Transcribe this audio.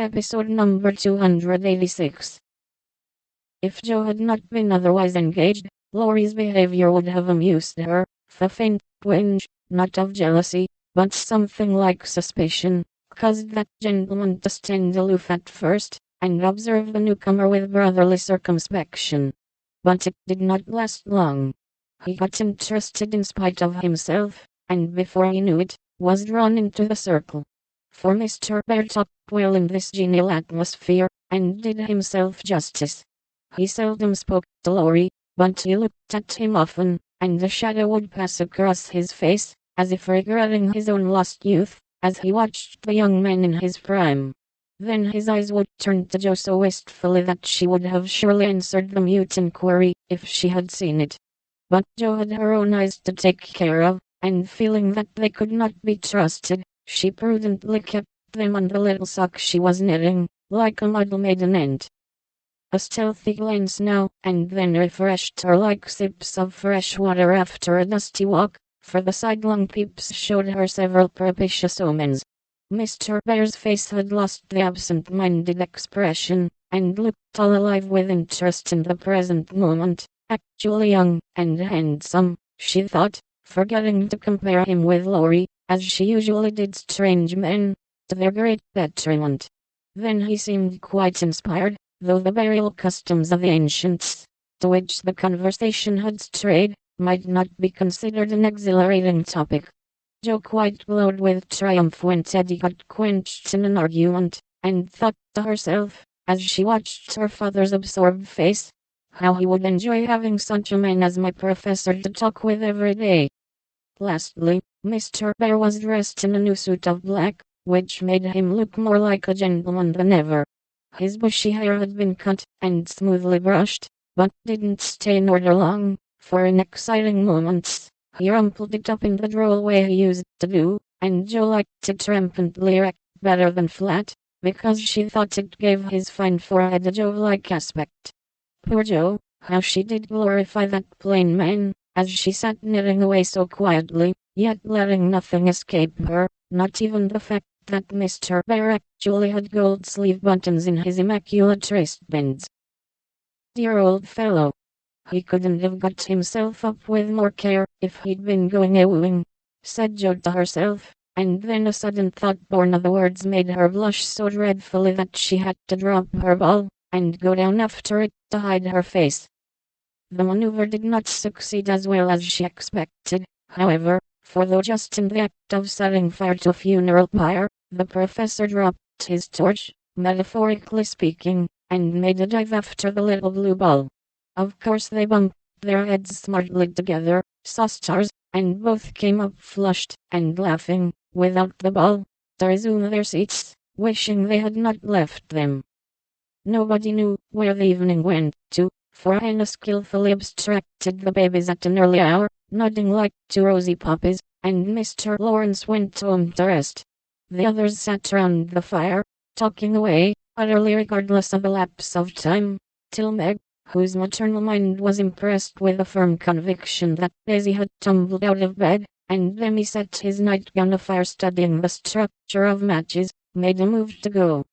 Episode number 286. If Joe had not been otherwise engaged, Laurie's behavior would have amused her. The faint twinge, not of jealousy, but something like suspicion, caused that gentleman to stand aloof at first, and observe the newcomer with brotherly circumspection. But it did not last long. He got interested in spite of himself, and before he knew it, was drawn into the circle. For Mr. Bear talked well in this genial atmosphere, and did himself justice. He seldom spoke to Laurie, but he looked at him often, and a shadow would pass across his face, as if regretting his own lost youth, as he watched the young man in his prime. Then his eyes would turn to Joe so wistfully that she would have surely answered the mute inquiry, if she had seen it. But Joe had her own eyes to take care of, and feeling that they could not be trusted, she prudently kept them on the little sock she was knitting, like a model maiden aunt. A stealthy glance now and then refreshed her like sips of fresh water after a dusty walk, for the sidelong peeps showed her several propitious omens. Mr. Bear's face had lost the absent-minded expression, and looked all alive with interest in the present moment. Actually young and handsome, she thought, forgetting to compare him with Laurie, as she usually did strange men, to their great detriment. Then he seemed quite inspired, though the burial customs of the ancients, to which the conversation had strayed, might not be considered an exhilarating topic. Joe quite glowed with triumph when Teddy got quenched in an argument, and thought to herself, as she watched her father's absorbed face, how he would enjoy having such a man as my professor to talk with every day. Lastly, Mr. Bear was dressed in a new suit of black, which made him look more like a gentleman than ever. His bushy hair had been cut and smoothly brushed, but didn't stay in order long, for in exciting moments, he rumpled it up in the droll way he used to do, and Joe liked it rampantly erect better than flat, because she thought it gave his fine forehead a Jove-like aspect. Poor Joe, how she did glorify that plain man, as she sat knitting away so quietly, yet letting nothing escape her, not even the fact that Mr. Bear actually had gold sleeve buttons in his immaculate wristbands. Dear old fellow. He couldn't have got himself up with more care if he'd been going a-wooing, said Joe to herself, and then a sudden thought born of the words made her blush so dreadfully that she had to drop her ball, and go down after it to hide her face. The maneuver did not succeed as well as she expected, however, for though just in the act of setting fire to a funeral pyre, the professor dropped his torch, metaphorically speaking, and made a dive after the little blue ball. Of course they bumped their heads smartly together, saw stars, and both came up flushed and laughing, without the ball, to resume their seats, wishing they had not left them. Nobody knew where the evening went to, for Hannah skillfully abstracted the babies at an early hour, nodding like two rosy puppies, and Mr. Lawrence went home to rest. The others sat round the fire, talking away, utterly regardless of the lapse of time, till Meg, whose maternal mind was impressed with a firm conviction that Daisy had tumbled out of bed, and Demi set his nightgown afire studying the structure of matches, made a move to go.